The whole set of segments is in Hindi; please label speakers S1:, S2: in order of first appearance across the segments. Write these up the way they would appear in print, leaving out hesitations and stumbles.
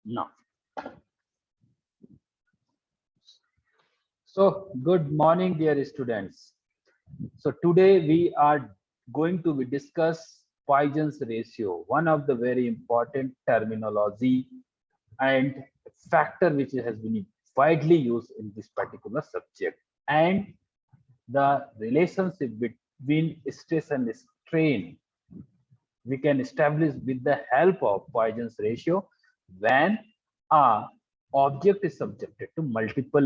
S1: now. So good morning, dear students. So today we are going to discuss Poisson's ratio, one of the very important terminology and factor which has been widely used in this particular subject, and the relationship between stress and strain we can establish with the help of Poisson's ratio when a object is subjected to multiple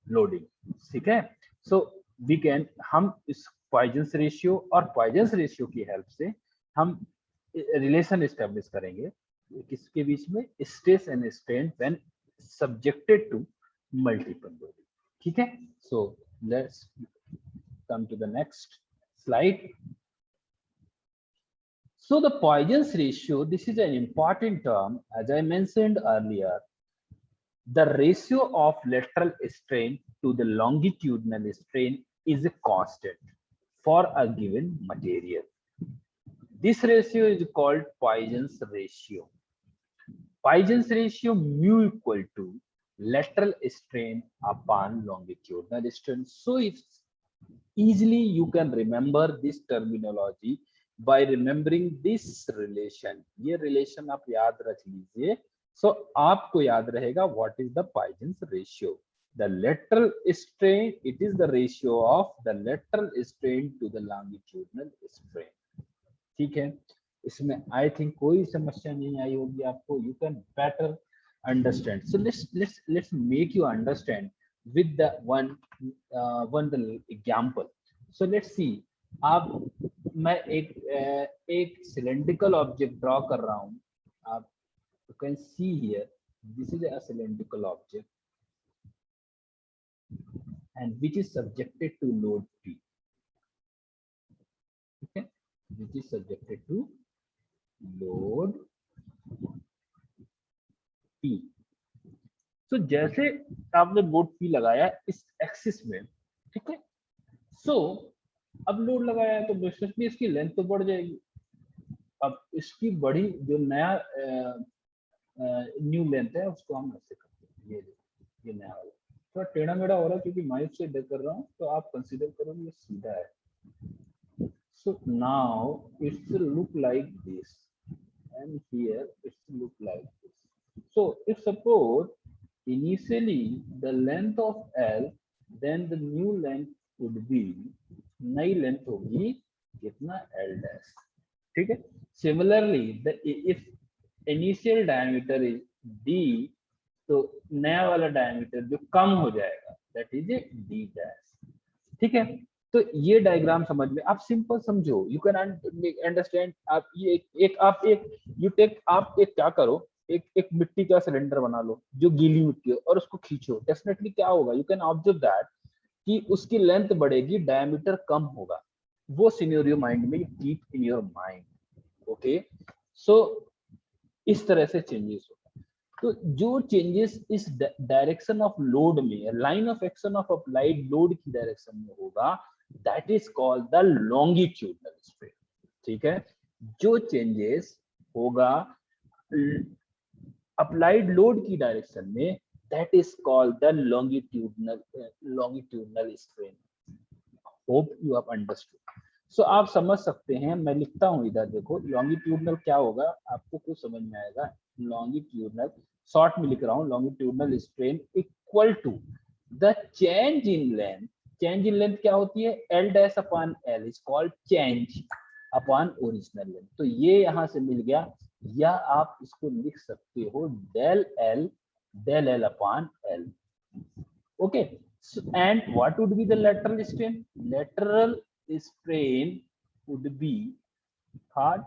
S1: loading. ठीक है? So we can हम इस Poisson's ratio और Poisson's ratio की help से हम relation establish करेंगे किसके बीच में, stress and strain when subjected to multiple loading. ठीक है? So let's come to the next slide. So the Poisson's ratio, this is an important term. As I mentioned earlier, the ratio of lateral strain to the longitudinal strain is a constant for a given material. This ratio is called Poisson's ratio. Poisson's ratio mu equal to lateral strain upon longitudinal strain. So if easily you can remember this terminology by remembering this relation. ये relation आप याद रख लीजिए. So आपको याद रहेगा what is the Poisson's ratio. The lateral strain, it is the ratio of the lateral strain to the longitudinal strain. ठीक है? इसमें I think कोई समस्या नहीं आई होगी आपको. You can better understand. So let's make you understand with the one example. So let's see. आप मैं एक cylindrical object draw कर रहा हूँ. आप you can see here this is a cylindrical object and which is subjected to load P. Okay, which is subjected to load P. So जैसे आपने लोड P लगाया इस एक्सिस में, ठीक है? So अब लोड लगाया है तो बेसिकली इसकी लेंथ तो बढ़ जाएगी. अब इसकी बड़ी जो नया न्यू लेंथ है उसको हम ऐसे करते हैं. ये नया वाला थोड़ा टेढ़ा मेढ़ा हो रहा है क्योंकि माइक से इधर कर रहा हूँ, तो आप कंसीडर करो ये सीधा है. So now it will look like this and here it will look like this. So if suppose initially the length of L, then the new length would be, नई लेंथ होगी कितना, L dash. ठीक है? Similarly, if initial diameter is D, तो नया वाला डायमीटर जो कम हो जाएगा that is a D dash. ठीक है? तो ये डायग्राम समझ में, आप सिंपल समझो, you can understand. आप ये आप एक क्या करो, एक मिट्टी का सिलेंडर बना लो जो गीली मिट्टी है और उसको खींचो. डेफिनेटली क्या होगा, यू कैन ऑब्जर्व दैट कि उसकी लेंथ बढ़ेगी, डायमीटर कम होगा. वो सिनेरियो माइंड में keep in your mind. Okay, so इस तरह से चेंजेस होगा. तो जो चेंजेस इस डायरेक्शन ऑफ लोड में, line of action of applied load की डायरेक्शन में होगा, that is called the longitudinal strain. ठीक है? जो चेंजेस होगा अप्लाइड लोड की डायरेक्शन में, that is called the longitudinal strain. Hope you have understood. So आप समझ सकते हैं, मैं लिखता हूं इधर देखो. longitudinal क्या होगा आपको कुछ समझ में आएगा. longitudinal शॉर्ट में लिख रहा हूं, longitudinal strain equal to the change in length. change in length क्या होती है, L dash upon L is called change upon original length. तो ये यहां से मिल गया, या आप इसको लिख सकते हो del L upon L. Okay, so, and what would be the lateral strain? Lateral strain would be thought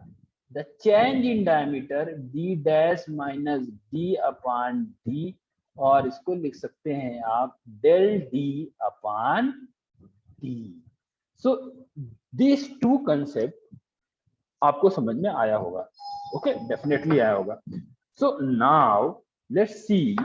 S1: the change in diameter D dash minus D upon D, और इसको लिख सकते हैं आप del D upon D. So these two concept आपको समझ में आया होगा. Okay, definitely आया होगा. So now let's see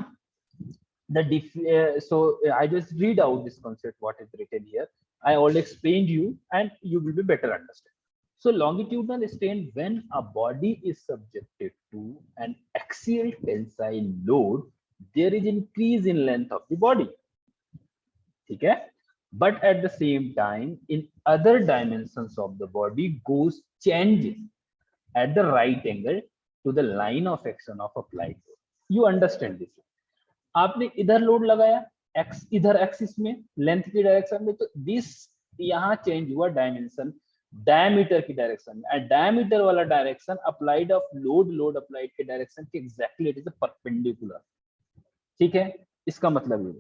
S1: the so I just read out this concept what is written here. I already explained you and you will be better understand. So longitudinal strain, when a body is subjected to an axial tensile load, there is increase in length of the body. ठीक है? But at the same time, in other dimensions of the body goes changes at the right angle to the line of action of applied load. You understand this? आपने इधर लोड लगाया x इधर एक्सिस में लेंथ की डायरेक्शन में, तो दिस यहाँ चेंज हुआ डायमेंशन डायमीटर की डायरेक्शन में, एंड डायमीटर वाला direction applied of load applied के डायरेक्शन के एग्जैक्टली इट इज परपेंडिकुलर. ठीक है, इसका मतलब ये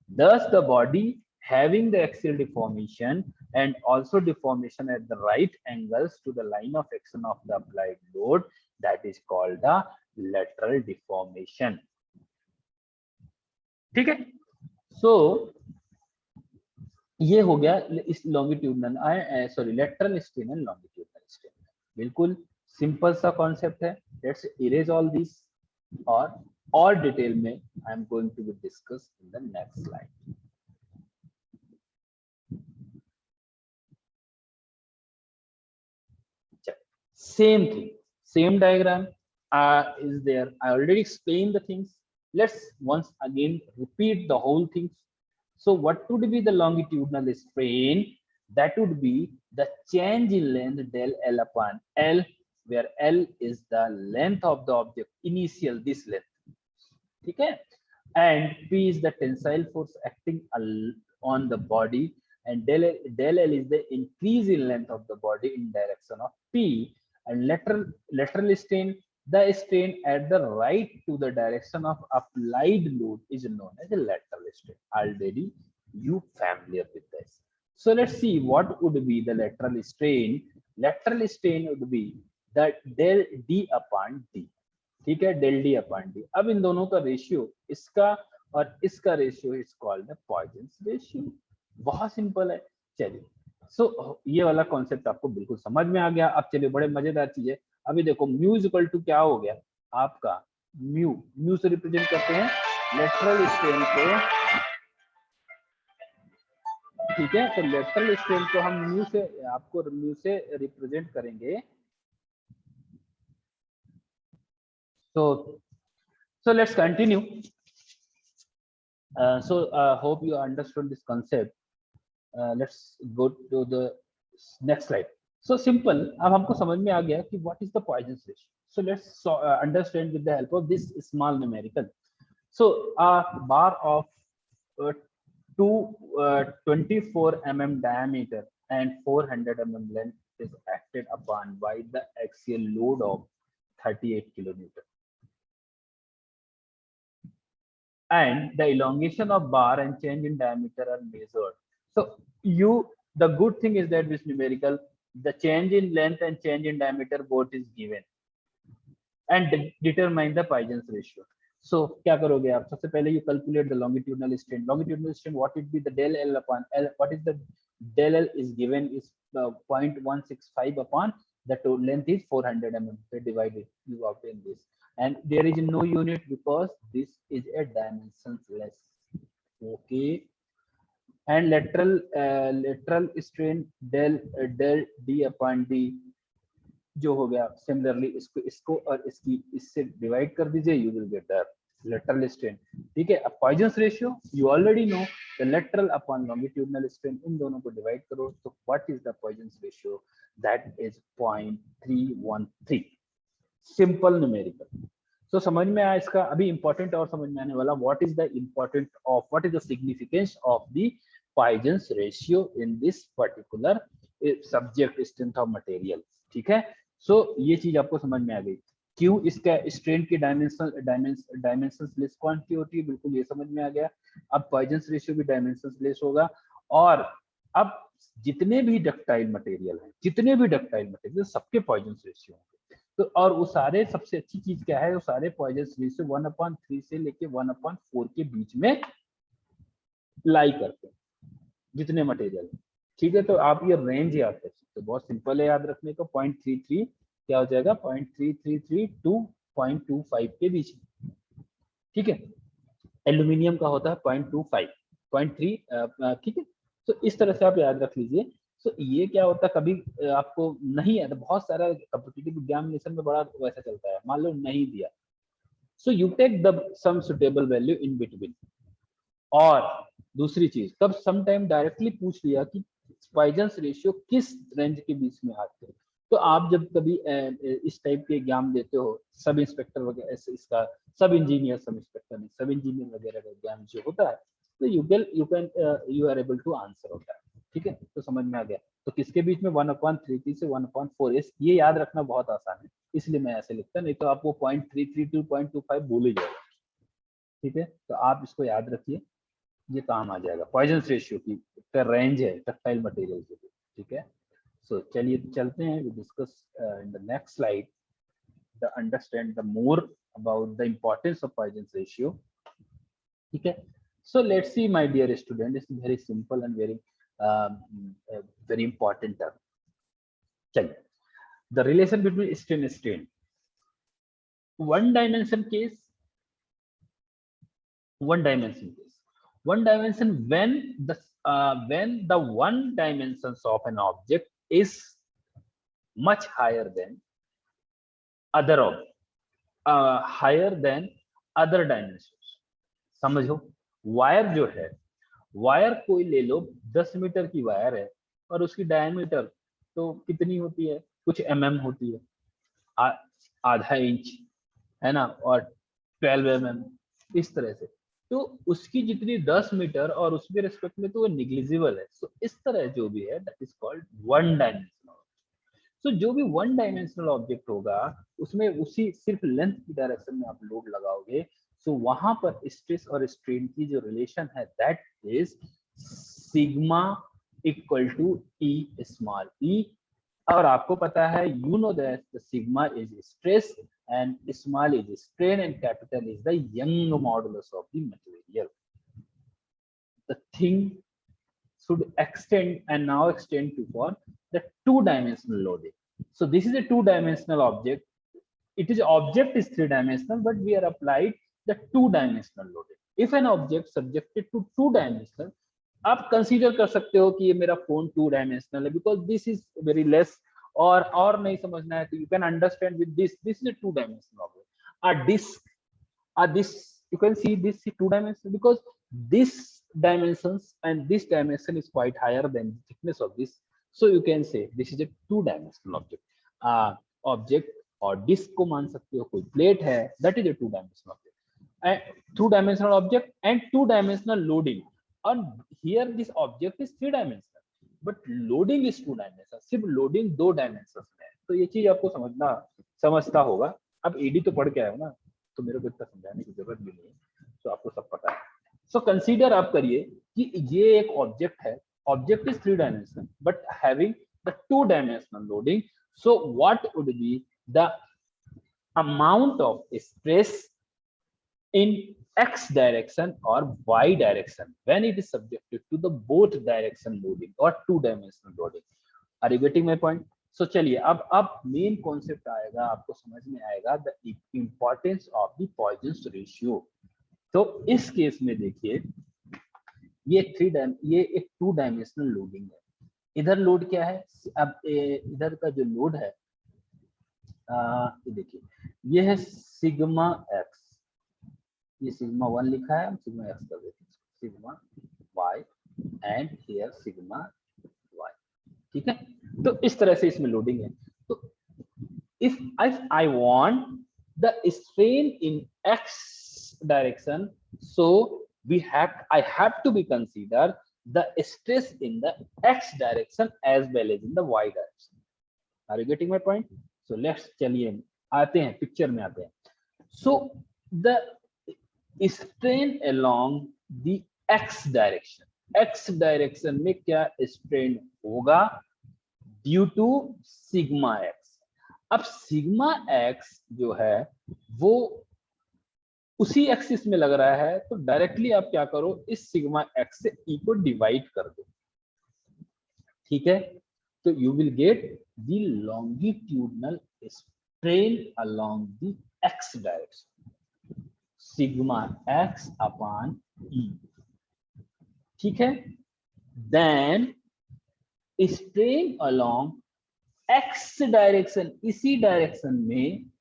S1: thus the body having the axial deformation and also deformation at the right angles to the line of action of the applied load, that is called the lateral deformation. ठीक है, सो ये हो गया इस longitudinal sorry lateral strain and longitudinal strain. बिल्कुल सिंपल सा कॉन्सेप्ट है. लेट्स इरेज ऑल दिस और डिटेल में I am going to be discuss in the next slide. Same thing, same diagram is there. I already explained the things. Let's once again repeat the whole things. So what would be the longitudinal strain? That would be the change in length del L upon L, where L is the length of the object, initial this length. Okay, and P is the tensile force acting on the body, and del L is the increase in length of the body in direction of P. And lateral strain, the strain at the right to the direction of applied load is known as a lateral strain. Already you familiar with this. So let's see what would be the lateral strain. Lateral strain would be that del D upon D. ठीक है, del D upon D. अब इन दोनों का रेशियो, इसका और इसका ratio is called the Poisson's ratio. बहुत सिंपल है. चलिए, सो ये वाला कॉन्सेप्ट आपको बिल्कुल समझ में आ गया. अब चलिए, बड़े मजेदार चीज है. अभी देखो म्यू इज इक्वल टू क्या हो गया आपका, म्यू से रिप्रेजेंट करते हैं लेटरल स्ट्रेन को. ठीक है, तो लेटरल स्ट्रेन को हम म्यू से, आपको म्यू से रिप्रेजेंट करेंगे. so let's continue. Hope you understood this concept. Let's go to the next slide. So simple, अब हमको समझ में आ गया कि what is the Poisson's ratio. So let's understand with the help of this small numerical. So a bar of 24 mm diameter and 400 mm length is acted upon by the axial load of 38 kilonewton. And the elongation of bar and change in diameter are measured. So the good thing is that with numerical, the change in length and change in diameter both is given and determine the Poisson's ratio. So क्या करोगे आप? सबसे पहले you calculate the longitudinal strain. Longitudinal strain, what would be the del L upon L? What is the del L is given is 0.165 upon the total length is 400 mm. So divided, you obtain this. And there is no unit because this is a dimensionless. Okay. And lateral strain del D upon D जो हो गया, सिमिलरली इसको और इससे डिवाइड कर दीजिए, you will get the lateral strain. ठीक है, अब Poisson's ratio you already know, the lateral upon longitudinal strain, इन दोनों को डिवाइड करो, तो what is the Poisson's ratio? That is 0.313. Simple numerical. तो समझ में आया इसका. अभी इंपॉर्टेंट और समझ में आने वाला, what is the significance of the Poisson's ratio in this particular subject strength of material. ठीक है, सो ये चीज आपको समझ में आ गई. क्यों इसका स्ट्रेन की डायमेंशनलेस क्वांटिटी होती है, बिल्कुल ये समझ में आ गया. अब Poisson's रेशियो भी डायमेंशनलेस होगा. और अब जितने भी डक्टाइल मटेरियल हैं, सबके Poisson's रेशियो होंगे. तो और वो सारे, सबसे अच्छी चीज क्या है, वो सारे Poisson's रेशियो 1/3 से लेके 1/4 के बीच में लाई करते हैं जितने मटेरियल. ठीक है, तो आप ये रेंज याद कर सकते हो, बहुत सिंपल है याद रखने को. 0.33 क्या हो जाएगा, 0.333 to 0.25 के बीच में. ठीक है, एल्यूमिनियम का होता है 0.25, 0.3. ठीक है, तो इस तरह से आप याद रख लीजिए. सो ये क्या होता है, कभी आपको नहीं है तो बहुत सारा कॉम्पिटिटिव एग्जामिनेशन में बड़ा वैसा चलता है, मान लो नहीं दिया, so you take the some suitable value in between. और दूसरी चीज, कब सम टाइम डायरेक्टली पूछ लिया कि पॉइजंस रेशियो किस रेंज के बीच में आते हैं, तो आप जब कभी इस टाइप के एग्जाम देते हो, सब इंस्पेक्टर वगैरह, इसका सब इंजीनियर, सब इंस्पेक्टर नहीं, सब इंजीनियर वगैरह का एग्जाम जो होता है, तो you are able to answer होता है। ठीक है, तो समझ में आ गया। तो किसके बीच में 1/33 से 1/4, ये याद रखना बहुत आसान है, इसलिए मैं ऐसे लिखता, नहीं तो आप वो 0.33 to 0.25 भूल ही जाएगा। ठीक है, तो आप इसको याद रखिए, ये काम आ जाएगा। पॉइजन रेशियो की रेंज है डक्टाइल मटेरियल के लिए। ठीक है, सो चलिए चलते हैं, we discuss in the next slide the understand the more about the importance of Poisson ratio. ठीक है, so let's see my dear student, it's very simple and very important term. चलिए, the relation between strain strain, one dimension case, one dimension case, one dimension when the one dimensions of an object is much higher than higher than other dimensions। समझो, वायर जो है, वायर कोई ले लो 10 मीटर की वायर है और उसकी डायमीटर तो कितनी होती है, कुछ होती है, आधा इंच है ना, और 12 इस तरह से, तो उसकी जितनी 10 मीटर और उसके रिस्पेक्ट में तो वो निग्लिजिबल है। सो इस तरह जो भी है that is called one dimensional. So जो भी वन डायमेंशनल ऑब्जेक्ट होगा उसमें उसी सिर्फ लेंथ की डायरेक्शन में आप लोड लगाओगे, सो वहां पर स्ट्रेस और स्ट्रेन की जो रिलेशन है that is sigma equal to E small E. और आपको पता है, you know that the sigma is stress and small is strain and capital is the Young modulus of the material. The thing should extend and now extend to for the two-dimensional loading. So this is a two-dimensional object. It is object is three-dimensional, but we are applied the two-dimensional loading. If an object subjected to two-dimensional, आप कंसीडर कर सकते हो कि ये मेरा फोन टू डायमेंशनल है, because this is very less, और नहीं समझना है तो you can understand with this is a two dimensional object. A disc, this you can see this two dimensional because this dimensions and this dimension is quite higher than the thickness of this, so you can say this is a two dimensional object। Object और डिस्क को मान सकते हो, कोई प्लेट है, that is a two dimensional object, and two dimensional object and two dimensional loading, and here this object is three dimensional but loading is two dimensional, सिर्फ लोडिंग दो डायमेंशन में है। तो ये चीज आपको समझता होगा। अब एडी तो पढ़ के आए हो ना, तो मेरे को इतना समझाने की जरूरत भी नहीं है, तो आपको सब पता है। सो कंसीडर आप करिए कि ये एक ऑब्जेक्ट है, object is three dimensional but having the two dimensional loading. So what would be the amount of stress in x direction or y direction when it is subjected to the both direction loading or two dimensional loading। Are you getting my point? So चलिए अब मेन कॉन्सेप्ट आएगा, आपको समझ में आएगा the importance of the Poisson's ratio. तो इस केस में देखिए, ये एक टू डायमेंशनल लोडिंग है। इधर लोड क्या है, अब इधर का जो लोड है, ये देखिए, ये है सिग्मा एक्स, ये सिग्मा 1 लिखा है, हम सिग्मा एक्स कर देते हैं, sigma Y and here sigma Y. ठीक है, तो इस तरह से इसमें लोडिंग है। तो if I want the strain in x direction, so I have to be consider the stress in the x direction as well as in the y direction। Are you getting my point? So let's चलिए आते हैं पिक्चर में आते हैं। So the strain along the x direction में क्या strain होगा ड्यू टू सिग्मा एक्स। अब सिग्मा एक्स जो है वो उसी एक्सिस में लग रहा है, तो डायरेक्टली आप क्या करो, इस सिग्मा एक्स से ई को डिवाइड कर दो। ठीक है, तो you will get the longitudinal strain along the X direction, sigma x upon E. ठीक है, then strain along X direction, इसी डायरेक्शन में,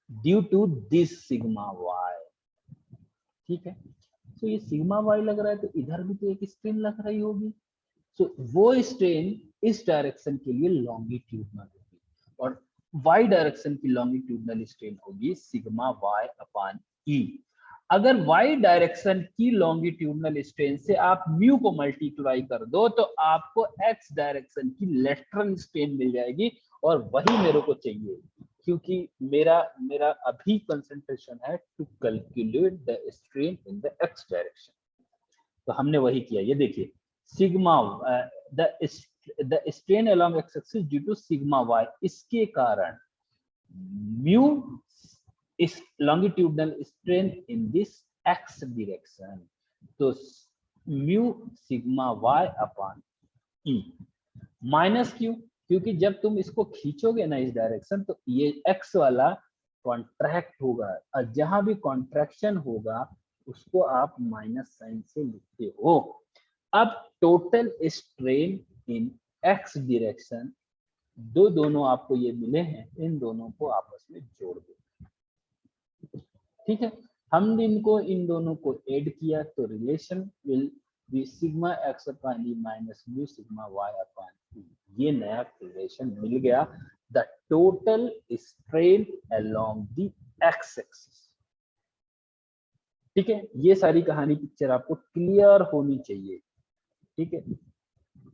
S1: due to this sigma Y. ठीक है, तो ये सिग्मा वाई लग रहा है, तो इधर भी तो एक स्ट्रेन लग रही होगी। तो वो स्ट्रेन इस डायरेक्शन के लिए लॉन्गिट्यूडनल होगी, और वाई डायरेक्शन की लॉन्गिट्यूडनल स्ट्रेन होगी सिग्मा वाई अपॉन ई। अगर वाई डायरेक्शन की लॉन्गिट्यूडनल स्ट्रेन से आप म्यू को मल्टीप्लाई कर दो तो आपको एक्स डायरेक्शन की लेटरल स्ट्रेन मिल जाएगी, और वही मेरे को चाहिए, क्योंकि मेरा मेरा अभी कंसंट्रेशन है to calculate the strain in the X direction. तो हमने वही किया। ये देखिए, sigma the strain along X axis due to sigma Y, इसके कारण म्यू इस longitudinal strain in this X direction, तो mu sigma Y upon E. Minus क्यों? क्योंकि जब तुम इसको खींचोगे ना इस डायरेक्शन, तो ये एक्स वाला कॉन्ट्रैक्ट होगा, और जहां भी कॉन्ट्रैक्शन होगा उसको आप माइनस साइन से लिखते हो। अब टोटल स्ट्रेन इन एक्स डायरेक्शन, दोनों आपको ये मिले हैं, इन दोनों को आपस में जोड़ दो। ठीक है, हमने इन दोनों को ऐड किया तो relation will be sigma x upon E minus mu sigma Y upon E. ये नया रिलेशन मिल गया, the total strain along the x axis. ठीक है, ये सारी कहानी पिक्चर आपको क्लियर होनी चाहिए। ठीक है,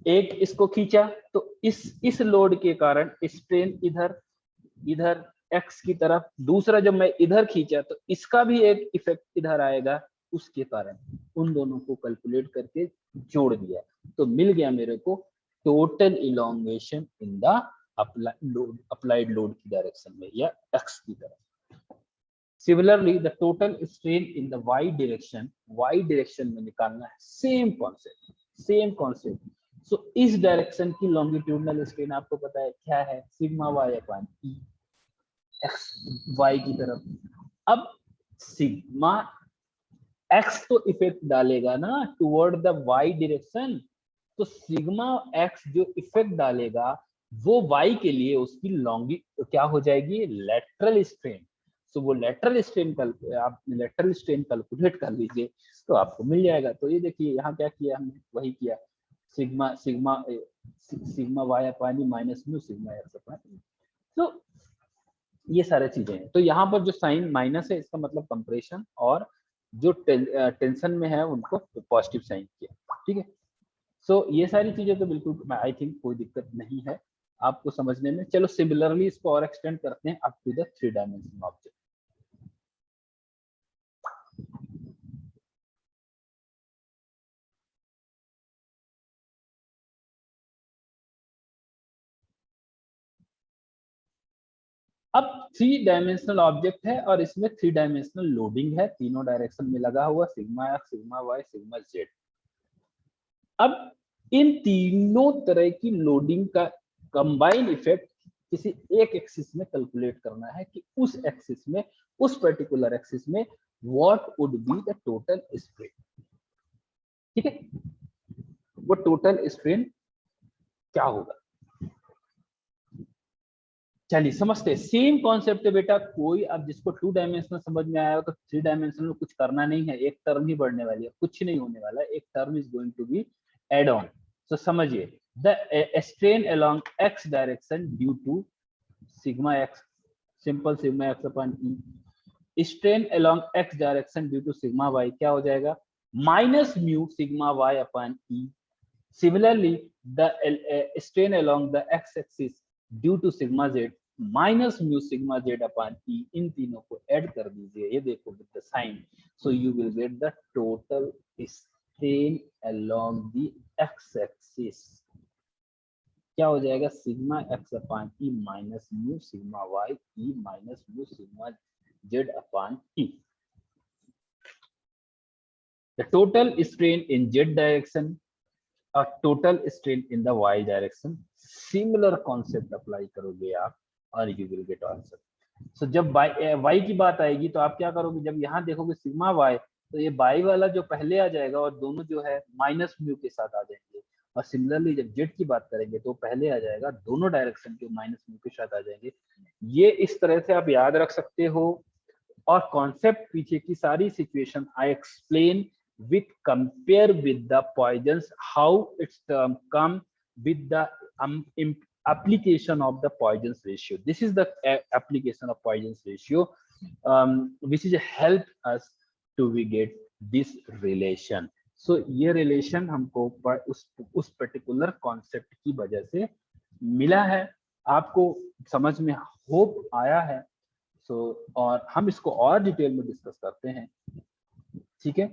S1: एक इसको खींचा तो इस लोड के कारण स्ट्रेन इधर एक्स की तरफ, दूसरा जब मैं इधर खींचा तो इसका भी एक इफेक्ट इधर आएगा, उसके कारण उन दोनों को कैलकुलेट करके जोड़ दिया, तो मिल गया मेरे को total elongation in the applied load की डायरेक्शन में, या एक्स की तरफ। Similarly the total strain in the Y direction में निकालना है, सेम कॉन्सेप्ट। सो इस डायरेक्शन की लॉन्गिट्यूडनल स्ट्रेन आपको पता है क्या है, सिग्मा वाई अपॉन ई, एक्स वाई की तरफ। अब सिग्मा एक्स तो इफेक्ट डालेगा ना टुवर्ड द वाई डायरेक्शन, तो सिग्मा एक्स जो इफेक्ट डालेगा वो वाई के लिए उसकी लॉन्गी क्या हो जाएगी, लेटरल स्ट्रेन। तो वो लेटरल स्ट्रेन आप लेटरल स्ट्रेन कैलकुलेट कर लीजिए तो आपको मिल जाएगा। तो ये देखिए यहाँ क्या किया हमने, वही किया, sigma Y upon E minus mu sigma x upon E. तो ये सारी चीजें हैं। तो यहाँ पर जो साइन माइनस है इसका मतलब कंप्रेशन, और जो टेंशन में है उनको पॉजिटिव साइन किया। ठीक है, सो ये सारी चीजें तो बिल्कुल आई थिंक कोई दिक्कत नहीं है आपको समझने में। चलो सिमिलरली इसको और एक्सटेंड करते हैं up to the 3 dimensional object. अब 3 डायमेंशनल ऑब्जेक्ट है और इसमें 3 डायमेंशनल लोडिंग है, तीनों डायरेक्शन में लगा हुआ, sigma X, sigma Y, sigma Z. अब इन तीनों तरह की लोडिंग का कंबाइन इफेक्ट किसी एक एक्सिस में कैलकुलेट करना है कि उस एक्सिस में, उस पर्टिकुलर एक्सिस में what would be the total strain. ठीक है, वो टोटल स्ट्रेन क्या होगा, चलिए समझते हैं। सेम कॉन्सेप्ट है बेटा, कोई अब जिसको 2 डायमेंशनल समझ में आया हो तो 3 डायमेंशनल में कुछ करना नहीं है, एक टर्म ही बढ़ने वाली है, कुछ नहीं होने वाला, एक term is going to be add on. तो समझिए, the strain along X direction due to sigma X, simple sigma x upon E, strain along X direction due to sigma Y क्या हो जाएगा, minus mu sigma Y upon E. Similarly the strain along the x axis due to sigma Z minus mu sigma Z upon E. इन तीनों को ऐड कर दीजिए, ये देखो with the sine, so you will get the total strain along the x axis. क्या हो जाएगा, sigma x upon E minus mu sigma y E minus mu sigma Z upon E. The total strain in z direction और total strain in the Y direction, similar concept apply करोगे आप और you will get answer. So जब वाई की बात आएगी तो आप क्या करोगे, जब यहाँ देखोगे सिग्मा वाई, तो ये वाई वाला जो पहले आ जाएगा और दोनों जो है माइनस म्यू के साथ आ जाएंगे, और सिमिलरली जब जेड की बात करेंगे तो पहले आ जाएगा, दोनों डायरेक्शन के माइनस म्यू के साथ आ जाएंगे। ये इस तरह से आप याद रख सकते हो। और कॉन्सेप्ट पीछे की सारी situation I explain with compare with the poisons, how it's come with the application of the Poisson's ratio. This is the application of Poisson's ratio, which is help us to we get this relation. So ये relation हमको उस particular concept की वजह से मिला है। आपको समझ में होप आया है। और हम इसको और डिटेल में डिस्कस करते हैं, ठीक है।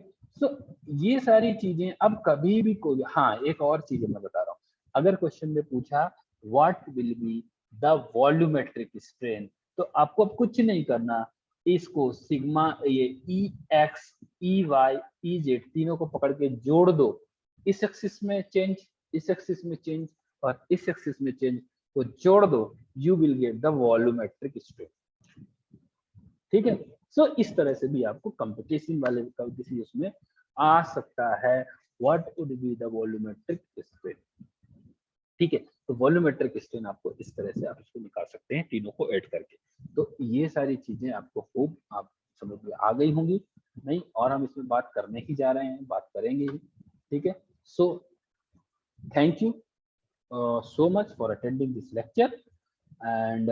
S1: ये सारी चीजें अब कभी भी कोई, हाँ एक और चीज मैं बता रहा हूँ, अगर क्वेश्चन में पूछा what will be the volumetric strain, तो आपको अब कुछ नहीं करना, इसको सिग्मा ये e x e y e z तीनों को पकड़ के जोड़ दो, इस एक्सिस में चेंज, इस एक्सिस में चेंज और इस एक्सिस में चेंज को जोड़ दो, you will get the volumetric strain, ठीक है। इस तरह से भी आपको कंपटीशन वाले किसी उसमें आ सकता है, what would be the volumetric strain, ठीक है। तो वॉल्यूमेट्रिक स्ट्रेन आपको इस तरह से आप इसको निकाल सकते हैं तीनों को ऐड करके। तो ये सारी चीजें आपको खूब आप समझ में आ गई होंगी, नहीं और हम इसमें बात करने ही जा रहे हैं, बात करेंगे ही, ठीक है। So thank you so much for attending this lecture and